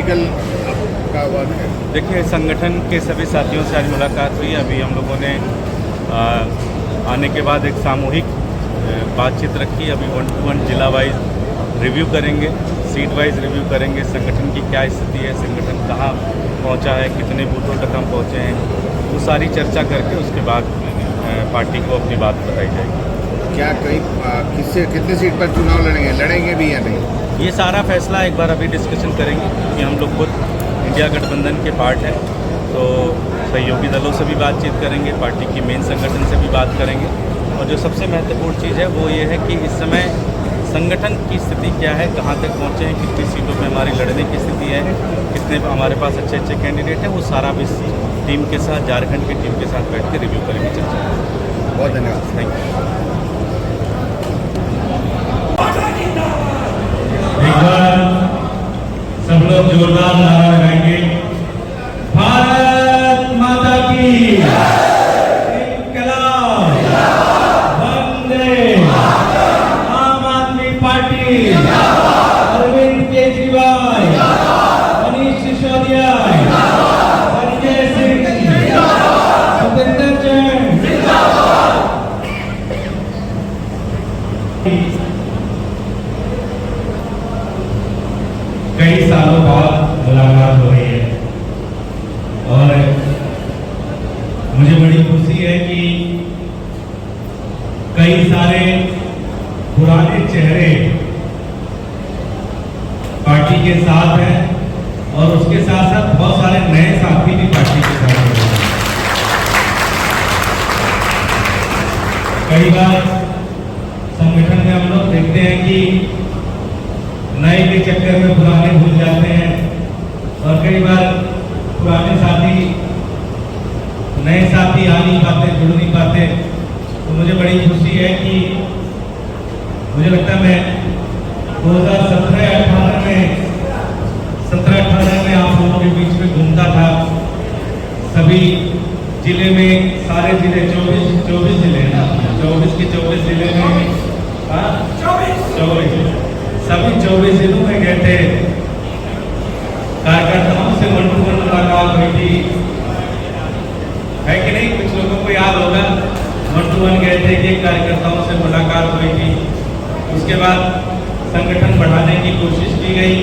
Political का बात है? देखिए, संगठन के सभी साथियों से आज मुलाकात हुई। अभी हम लोगों ने आने के बाद एक सामूहिक बातचीत रखी। अभी 1-to-1 जिला वाइज रिव्यू करेंगे, सीट वाइज रिव्यू करेंगे, संगठन की क्या स्थिति है, संगठन कहाँ पहुंचा है, कितने बूथों तक हम पहुंचे हैं, वो सारी चर्चा करके उसके बाद पार्टी को अपनी बात बताई जाएगी। क्या कहीं कितने सीट पर चुनाव लड़ेंगे भी या नहीं? ये सारा फैसला एक बार अभी डिस्कशन करेंगे कि हम लोग खुद इंडिया गठबंधन के पार्ट हैं, तो सहयोगी दलों से भी बातचीत करेंगे, पार्टी की मेन संगठन से भी बात करेंगे। और जो सबसे महत्वपूर्ण चीज़ है वो ये है कि इस समय संगठन की स्थिति क्या है, कहाँ तक पहुँचे हैं, कितनी सीटों में हमारी लड़ने की स्थिति है, कितने हमारे पास अच्छे अच्छे कैंडिडेट हैं, वो सारा भी टीम के साथ, झारखंड की टीम के साथ बैठ के रिव्यू करेंगे, चर्चा। बहुत धन्यवाद। Thank you. एक बार सब लोग जोरदार नारा लगाएंगे, भारत माता की इंकलाब, वंदे आम आदमी पार्टी, अरविंद केजरीवाल, मनीष सिसोदिया, संजय सिंह, सतेंद्र जैन। कई सालों बाद मुलाकात हो रही है और मुझे बड़ी खुशी है कि कई सारे पुराने चेहरे पार्टी के साथ हैं और उसके साथ साथ बहुत सारे नए साथी भी पार्टी के साथ हैं। कई बार संगठन में हम लोग देखते हैं कि नए के चक्कर में पुराने भूल जाते हैं और कई बार पुराने साथी नए साथी आ नहीं पाते, जुड़ नहीं पाते। तो मुझे बड़ी खुशी है कि मुझे लगता है मैं 2017-18 में आप लोगों के बीच में घूमता था, सभी जिले में, सारे जिले 24 जिले हैं ना, 24 के 24 जिले में 24 सभी 24 जिलों में गए थे, कार्यकर्ताओं से 1-to-1 मुलाकात हुई थी, है कि नहीं? कुछ लोगों को याद होगा 1-to-1 गए थे कि कार्यकर्ताओं से मुलाकात हुई थी। उसके बाद संगठन बढ़ाने की कोशिश की गई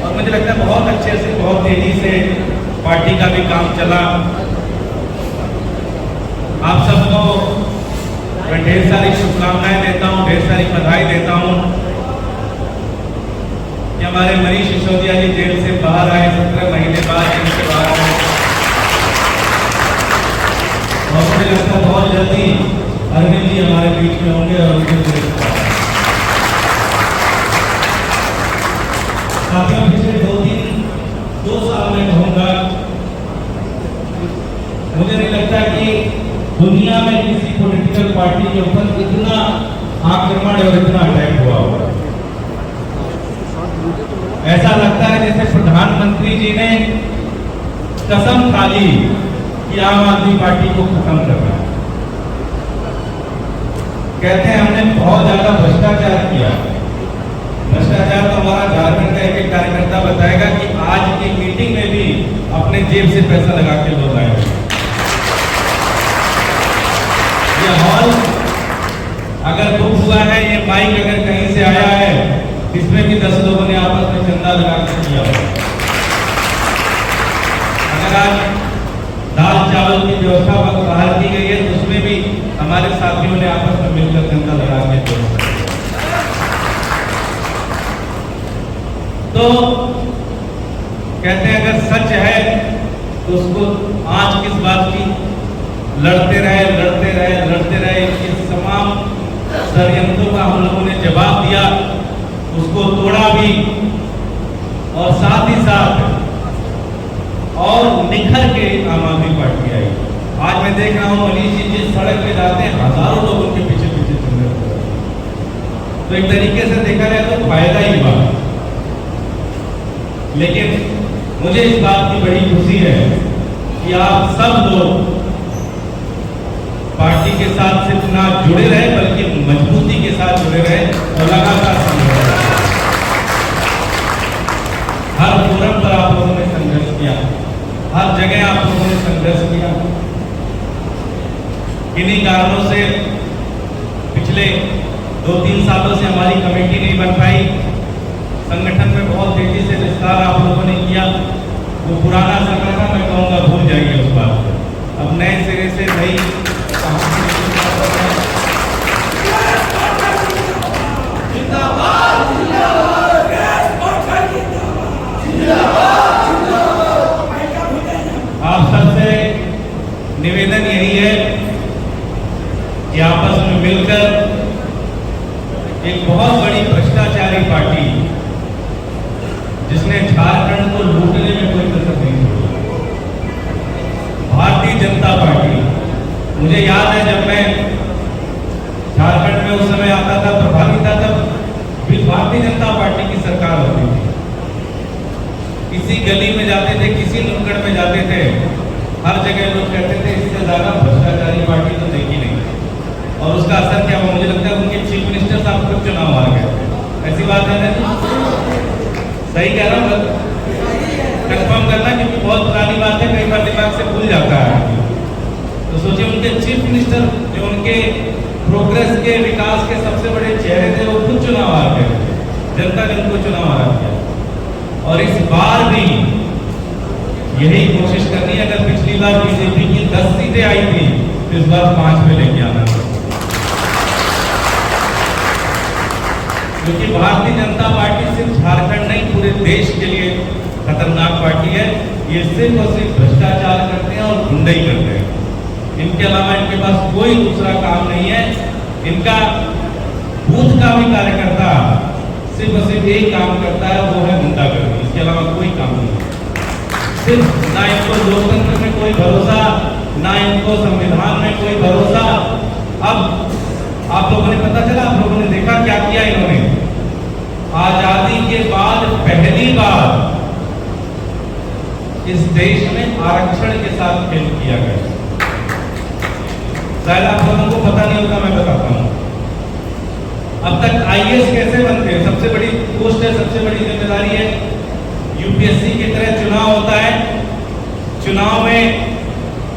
और मुझे लगता है बहुत अच्छे से, बहुत तेजी से पार्टी का भी काम चला। आप सबको मैं ढेर सारी शुभकामनाएं देता हूँ, ढेर सारी बधाई देता हूँ कि हमारे मनीष सिसोदिया जी जेल से बाहर आए, 17 महीने बाद जेल से बाहर आए और मुझे लगता है बहुत जल्दी अरविंद जी हमारे बीच में होंगे और उनके साथियों पिछले 2 साल में कहूँगा, मुझे नहीं लगता कि दुनिया में किसी पॉलिटिकल पार्टी के ऊपर इतना आक्रमण और इतना अटैक हुआ होगा। ऐसा लगता है जैसे प्रधानमंत्री जी ने कसम खा ली कि आम आदमी पार्टी को खत्म करना है। कहते हैं हमने बहुत ज्यादा भ्रष्टाचार किया। भ्रष्टाचार तो हमारा झारखंड का एक कार्यकर्ता बताएगा कि आज की मीटिंग में भी अपने जेब से पैसा लगा के लोग आए। ये हॉल अगर बुक हुआ है, ये माइक अगर कहीं से आया है, इसमें भी 10 लोगों ने आपस में चंदा लगा के किया। अगर आज दाल चावल की व्यवस्था बाहर की गई है तो उसमें भी हमारे साथियों ने आपस में मिलकर चंदा लगा के किया। तो कहते हैं अगर सच है तो उसको आज किस बात की, लड़ते रहे इस तमाम षड्यंत्रों का हम लोगों ने जवाब दिया, उसको तोड़ा भी और साथ ही साथ और निखर के आम आदमी पार्टी आई। आज मैं देख रहा हूँ मनीष जी जिस सड़क पे जाते हैं हजारों लोग उनके पीछे पीछे चल रहे हैं। तो एक तरीके से देखा जाए तो फायदा ही हुआ। लेकिन मुझे इस बात की बड़ी खुशी है कि आप सब लोग पार्टी के साथ सिर्फ ना जुड़े रहे बल्कि मजबूती के साथ जुड़े रहे और लगातार हर फोरम हर जगह आप लोगों ने संघर्ष किया। किन्हीं कारणों से पिछले 2-3 सालों से हमारी कमेटी नहीं बन पाई। संगठन में बहुत तेजी से विस्तार आप लोगों ने किया। वो पुराना समय था, मैं कहूँगा भूल जाइए उस बात को। अब नए सिरे से नई आप सबसे निवेदन यही है कि आपस में मिलकर एक बहुत बड़ी भ्रष्टाचारी पार्टी जिसने झारखंड को लूटने में कोई कसर नहीं छोड़ी, भारतीय जनता पार्टी। मुझे याद है जब मैं झारखंड में उस समय आता था, प्रभावी था, तब भारतीय जनता पार्टी की सरकार होती थी। किसी गली में जाते थे, किसी नुक्कड़ में जाते थे, हर जगह लोग कहते थे इससे ज्यादा भ्रष्टाचारी पार्टी तो देखी नहीं। और उसका असर क्या हुआ? मुझे लगता है उनके चीफ मिनिस्टर साहब खुद चुनाव हार गए। ऐसी बात है ना? सही कह रहा हूँ? कंफर्म करना, क्योंकि बहुत पुरानी बात है, कई बार दिमाग से भूल जाता है। तो सोचिए उनके चीफ मिनिस्टर जो उनके प्रोग्रेस के, विकास के सबसे बड़े चेहरे थे, वो खुद चुनाव हार गए। जनता ने उनको चुनाव हरा दिया। और इस बार भी यही कोशिश करनी है। अगर पिछली बार बीजेपी की 10 सीटें आई थी, तो इस बार 5 में लेके आना है। क्योंकि भारतीय जनता पार्टी सिर्फ झारखंड नहीं, पूरे देश के लिए खतरनाक पार्टी है। ये सिर्फ और सिर्फ भ्रष्टाचार करते हैं और गुंडाई करते हैं। इनके अलावा इनके पास कोई दूसरा काम नहीं है। इनका बूथ का भी कार्यकर्ता सिर्फ और सिर्फ एक काम करता है, वो है गुंडागर्दी। इसके अलावा कोई काम नहीं। सिर्फ ना इनको लोकतंत्र में कोई भरोसा, ना इनको संविधान में कोई भरोसा। अब आप लोगों ने पता चला, आप लोगों ने देखा क्या किया इन्होंने। आजादी के बाद पहली बार इस देश में आरक्षण के साथ खेल किया गया। शायद आप लोगों को पता नहीं होगा, मैं बताता हूं। अब तक आईएएस कैसे बनते हैं? सबसे बड़ी पोस्ट है, सबसे बड़ी जिम्मेदारी है। यूपीएससी की तरह चुनाव होता है। चुनाव में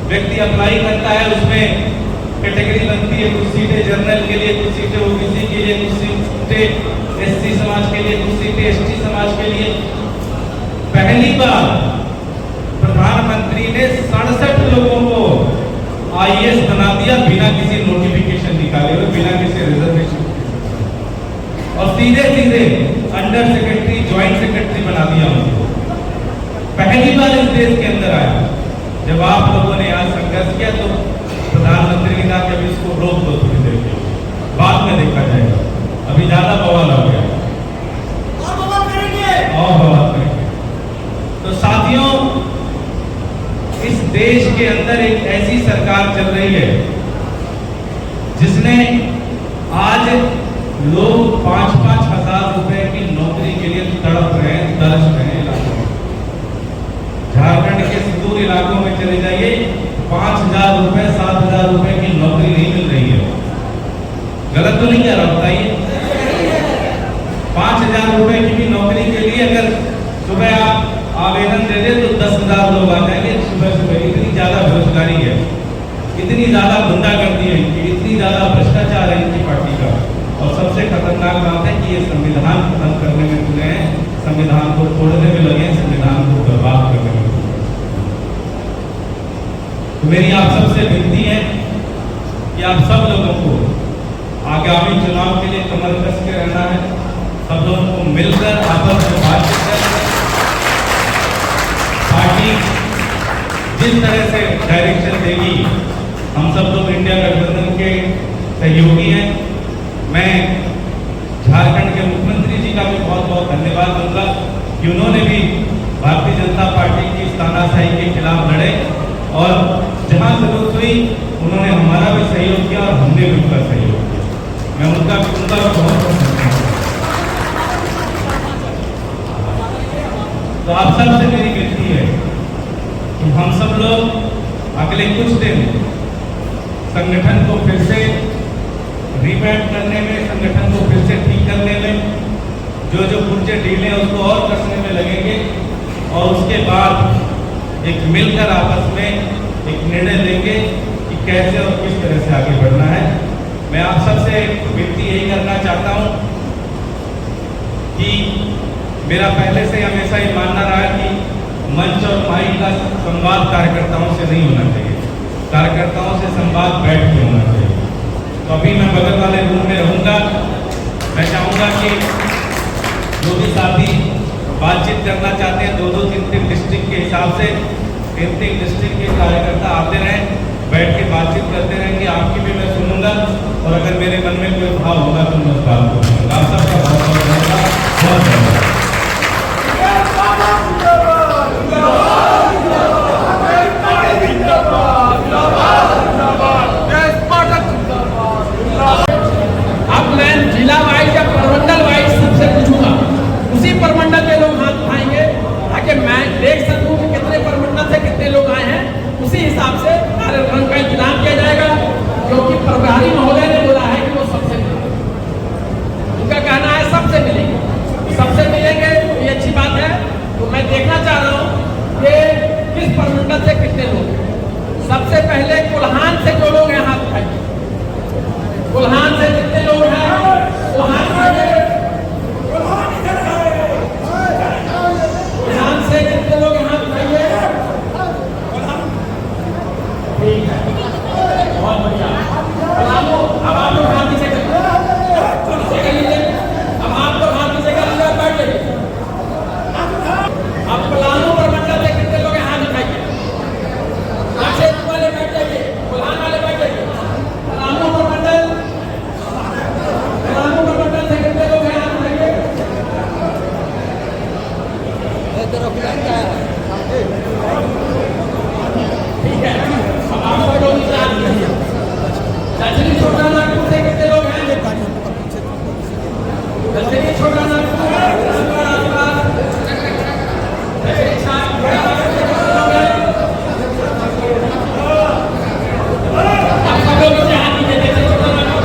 व्यक्ति अप्लाई करता है, उसमें कैटेगरी बनती है। कुछ सीटें जनरल के लिए, कुछ सीटें ओबीसी के लिए, कुछ सीटें एससी समाज के लिए, कुछ सीटें एसटी समाज के लिए। पहली बार प्रधानमंत्री ने 67 लोगों को आईएएस बना दिया, बिना किसी नोटिफिकेशन निकाले हुए, बिना किसी रिजर्वेशन, और सीधे सीधे अंडर सेक्रेटरी, ज्वाइंट सेक्रेटरी बना दिया उनको। पहली बार इस देश के अंदर आया। जब आप लोगों ने आज संघर्ष किया तो प्रधानमंत्री ने कहा कि अभी इसको रोक दो थोड़ी देर के लिए, बाद में देखा जाएगा, अभी ज्यादा बवाल हो गया और बवाल करेंगे। तो साथियों, इस देश के अंदर एक ऐसी सरकार चल रही है जिसने आज लोग 5-5 हजार रुपए की नौकरी के लिए तड़प रहे हैं, तरस रहे हैं इलाकों में। झारखंड के सुदूर इलाकों में चले जाइए, 5,000 रुपए, 7,000 रुपए की नौकरी नहीं मिल रही है। गलत तो नहीं कह रहा, बताइए। 5,000 रुपए की भी नौकरी के लिए अगर सुबह आप आवेदन दे दे तो 10,000 लोग आ जाएंगे सुबह सुबह। इतनी ज्यादा बेरोजगारी है, इतनी ज्यादा गुंडागर्दी है इनकी, इतनी ज्यादा भ्रष्टाचार है इनकी पार्टी का। और सबसे खतरनाक बात है कि ये संविधान खत्म करने में जुटे हैं, संविधान को तोड़ने में लगे हैं, संविधान को बर्बाद करने में लगे हैं। तो मेरी आप सबसे विनती है कि आप सब लोगों को आगामी चुनाव के लिए कमर कस के रहना है। सब लोगों को मिलकर आपस में बातचीत कर पार्टी जिस तरह से डायरेक्शन देगी, हम सब लोग इंडिया गठबंधन के सहयोगी हैं। मैं झारखंड के मुख्यमंत्री जी का भी बहुत बहुत धन्यवाद दूंगा कि उन्होंने भी भारतीय जनता पार्टी की तानाशाही के खिलाफ लड़े और जहां जरूरत हुई उन्होंने हमारा भी सहयोग किया और हमने भी उनका सहयोग किया। मैं उनका भी बहुत बहुत धन्यवाद। तो आप सबसे मेरी विनती है कि हम सब लोग अगले कुछ दिन संगठन को फिर से रिवैम्प करने में, संगठन को फिर से ठीक करने में, जो पुर्जे ढीले हैं उसको और कसने में लगेंगे। और उसके बाद एक मिलकर आपस में एक निर्णय लेंगे कि कैसे और किस तरह से आगे बढ़ना है। मैं आप सबसे विनती यही करना चाहता हूं कि मेरा पहले से हमेशा ये मानना रहा है कि मंच और माइक का संवाद कार्यकर्ताओं से नहीं होना चाहिए, कार्यकर्ताओं से संवाद बैठ के होना चाहिए। तो अभी मैं बगल वाले रूम में रहूंगा। मैं चाहूंगा कि जो भी साथी बातचीत करना चाहते हैं 2-2, 3-3 डिस्ट्रिक्ट के हिसाब से 3-3 डिस्ट्रिक्ट के कार्यकर्ता आते रहें, बैठ के बातचीत करते रहेंगे। आपकी भी मैं सुनूंगा और अगर मेरे मन में कोई भाव होगा तो मैं उस बात को सुनूंगा। आप सबका बहुत बहुत धन्यवाद, बहुत धन्यवाद। अब मैं जिला वाइज या प्रमंडल वाइज सबसे पूछूंगा, उसी प्रमंडल के लोग हाथ उठाएंगे ताकि मैं देख सकूं कि कितने प्रमंडल से कितने लोग आए हैं। उसी हिसाब से कार्यक्रम का इंतजाम किया जाएगा, क्योंकि प्रभारी महोदय ने बोला है कि वो सबसे मिलेंगे। उनका कहना है सबसे मिलेंगे, सबसे मिलेंगे तो ये अच्छी बात है। तो मैं देखना चाह रहा हूँ कि किस प्रमंडल से कितने लोग। सबसे पहले कुल्हान से जो लोग हैं हाथ उठाएंगे। कुल्हान से कितने लोग हैं वो हाथ उठाएंगे। कुल्हान से कितने लोग हाथ उठाएंगे। ठीक है, बहुत बढ़िया। अब आप लोग हाथ नीचे कर लीजिए। अब आप लोग हाथ नीचे कर लीजिए, बैठ जाइए। अब पलामू प्रमंडल से कितने लोग हाथ उठाइए। क्षेत्र वाले बैठ जाइए, कुल्हान वाले बैठ जाइए। पलामू प्रमंडल से कितने लोग हैं हाथ उठाइए। ठीक है, अब आप लोग नीचे हाथ कीजिए। दक्षिणी छोटा नागपुर से कितने लोग हैं। दक्षिणी छोटा नागपुर आसपास दक्षिणी छोटा नागपुर से कितने लोग हैं। आप सब लोग नीचे हाथ कीजिए। दक्षिणी छोटा नागपुर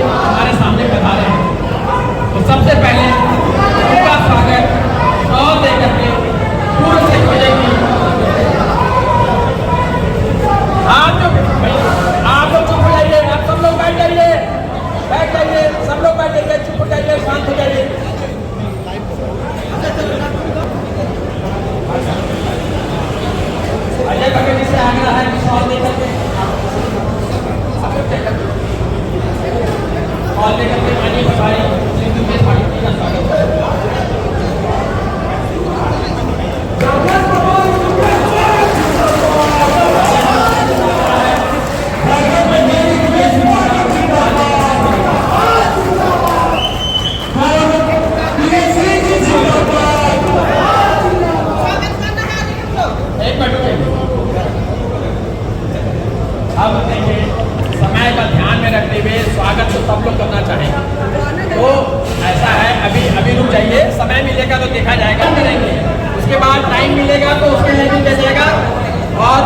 हमारे सामने पधारे हैं। तो सबसे पहले उनका स्वागत और देकर के पूर्व से हो जाएगी। आप लोग चुप हो जाइए, आप सब लोग बैठ जाइए, बैठ जाइए, सब लोग बैठ जाइए, चुप हो जाइए, शांत हो जाइए। अजय पटेल जी से आग्रह है कि सवाल लेकर के और लेकर के माननीय प्रभारी सिंधु के पार्टी का स्वागत है। एक मिनट, अब देखिए समय का ध्यान में रखते हुए स्वागत तो सब लोग करना चाहेंगे। तो ऐसा है, अभी रुक जाइए, समय मिलेगा तो देखा जाएगा, करेंगे। उसके बाद टाइम मिलेगा तो उसके लिए भी किया जाएगा। और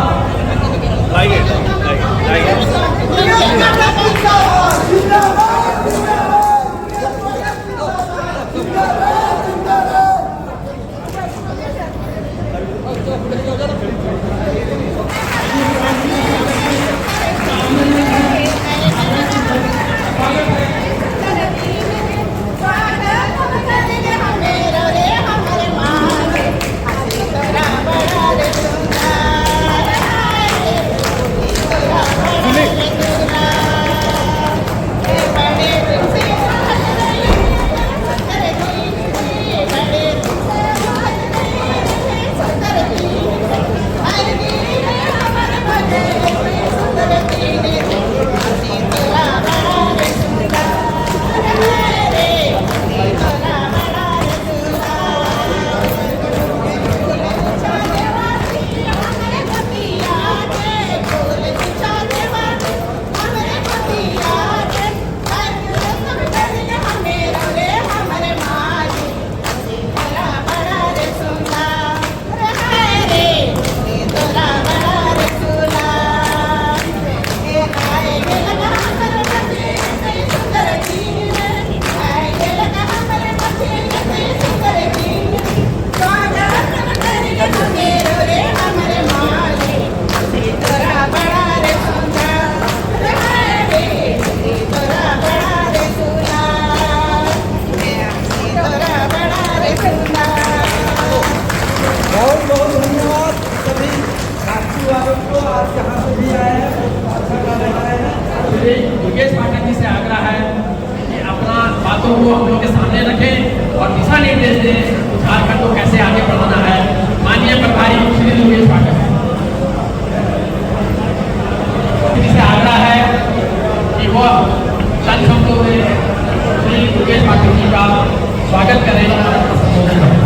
लोगों के सामने रखें और दिशा निर्देश दें झारखंड को कैसे आगे बढ़ाना है। माननीय प्रभारी श्री लोकेश पाठक से आग्रह है कि वह चंद शब्दों में श्री लोकेश पाठक जी का स्वागत करें और संबोधित करें।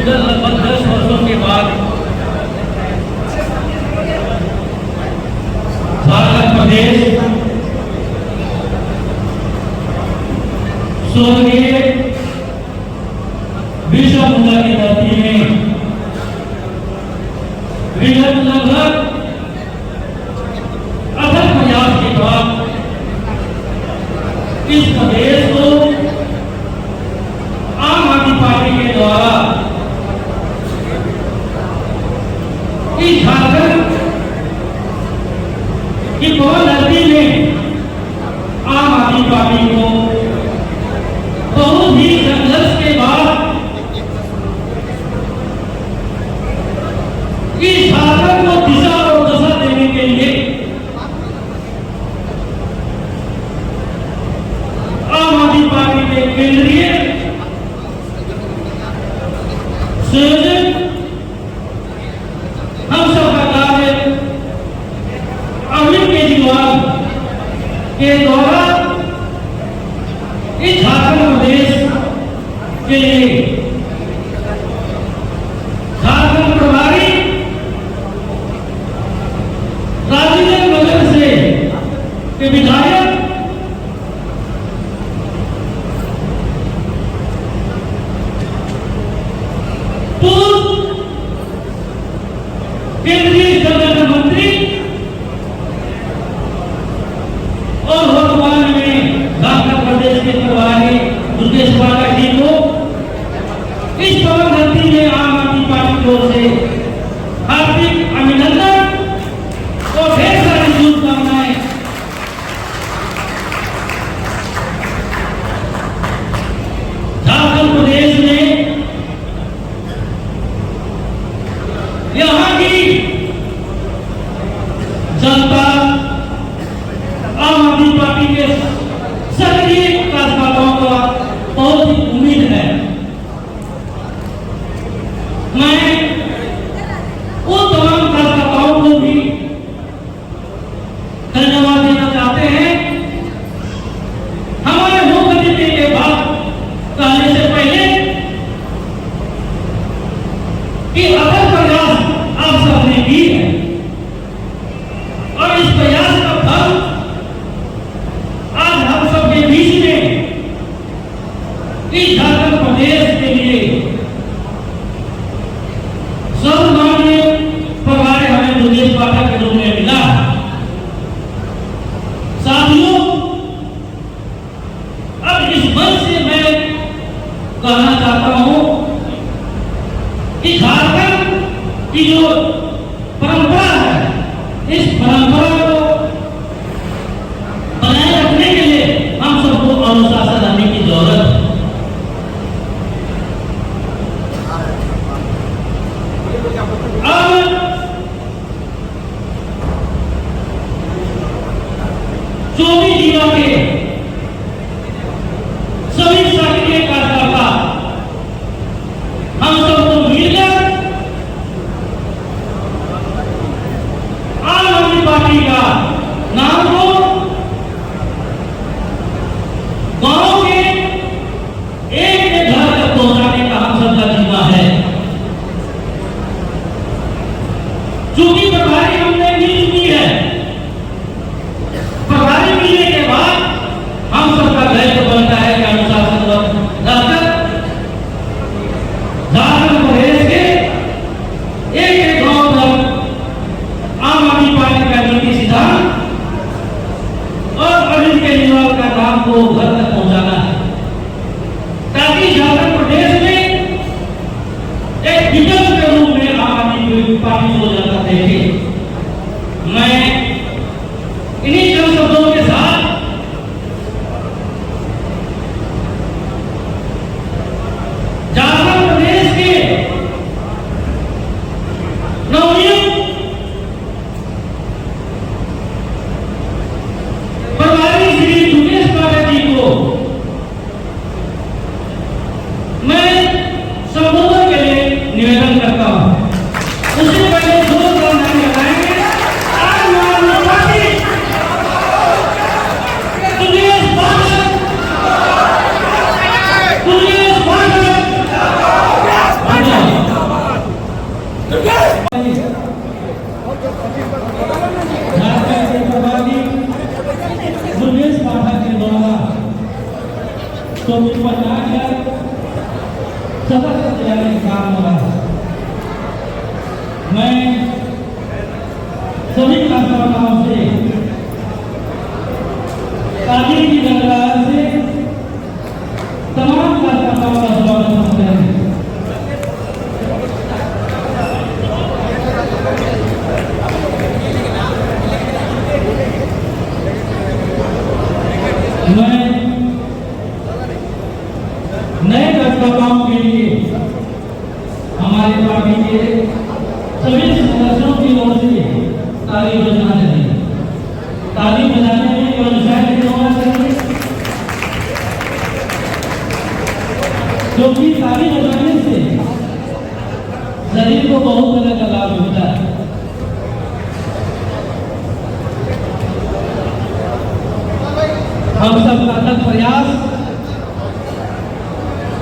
लगभग 10 वर्षों के बाद झारखंड प्रदेश स्वर्गीय विश्व मुंडा की धरती में विगत लगभग अथक प्रयास के बाद इस प्रदेश को संयोजक हम सबका कार्य अरविंद केजरीवाल के द्वारा इस झारखंड प्रदेश के लिए झारखंड प्रभारी राजेंद्र नगर से के विधायक पूर्व केंद्रीय संगठन मंत्री और वर्तमान में झारखंड प्रदेश के प्रभारी दुर्गेश बाला जी को इस पवन धरती में आम आदमी पार्टी की ओर से हार्दिक अभिनंदन और ढेर सारी शुभकामनाएं। झारखंड प्रदेश में यहाँ की जनता आम आदमी पार्टी के सक्रिय कार्यकर्ताओं का बहुत ही उम्मीद है। मैं उन तमाम कार्यकर्ताओं को भी धन्यवाद देना चाहते हैं। हमारे मुख्यमंत्री के बाद कहने से पहले कि अगर प्रयास आप सबने की है और इस प्रयास का फल आज हम सबके बीच में इस झारखंड प्रदेश के लिए सर्वमान्य प्रभारी हमें दुर्गेश पाठक के रूप में मिला। साथियों, अब इस मंच से मैं कहना चाहता हूं कि झारखंड की जो परंपरा है, इस परंपरा को बनाए रखने के लिए हम सबको अनुशासन रखने की जरूरत है। अब चौबीस जिलों के सभी सक्रिय कार्यकर्ता हम सबको मिलकर आम आदमी पार्टी का नाम को गांव के एक घर तक पहुंचाने का हम सबका जिम्मा है। चूंकि प्रभारी हमने मिल चुकी है, प्रभारी मिलने के बाद हम सबका दायित्व बनता है कि अनुशासन रखकर झारखंड प्रदेश के एक गांव तक आम आदमी पार्टी का नीति सिद्धांत और अरविंद केजरीवाल का नाम को घर तक पहुंचाना है, ताकि झारखंड प्रदेश में एक विकल्प के रूप में आम आदमी पार्टी को जनता देखे। मैं इन्हीं चंद शब्दों के साथ झारखंड प्रदेश के नवनियुक्त प्रभारी श्री दुर्गेश पाठक जी को मैं संबोधन के लिए निवेदन करता हूं। उससे पहले दो नाम लगाएंगे। आम आदमी पार्टी दुर्गेश पाठक, दुर्गेश पाठक, झारखंड के प्रभारी दुर्गेश पाठक के द्वारा तो सदस्य तैयारी काम हो रहा है। मैं सभी कार्यकर्ताओं से काजी की गणराज्य से तमाम कार्यकर्ताओं का स्वागत करते हैं। मैं नए कार्यकर्ताओं के लिए हमारे पार्टी के सभी सदस्यों की ओर से ताली बजाने दें। ताली बजाने में व्यवसाय होना चाहिए, क्योंकि ताली बजाने से शरीर को बहुत तरह का लाभ मिलता है। हम सब का अथक प्रयास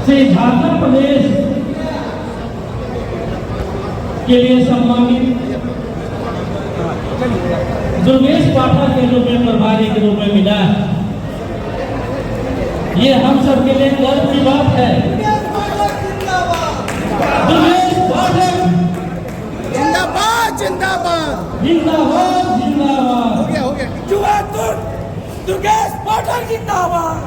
से झारखंड प्रदेश के लिए सम्मानित दुर्गेश पाठक के रूप में प्रभारी के रूप में मिला है। ये हम सब के लिए गर्व की बात है। दुर्गेश पाठक जिंदाबाद जिंदाबाद जिंदाबाद जिंदाबाद। हो गया युवा दुर्गेश पाठक जिंदाबाद।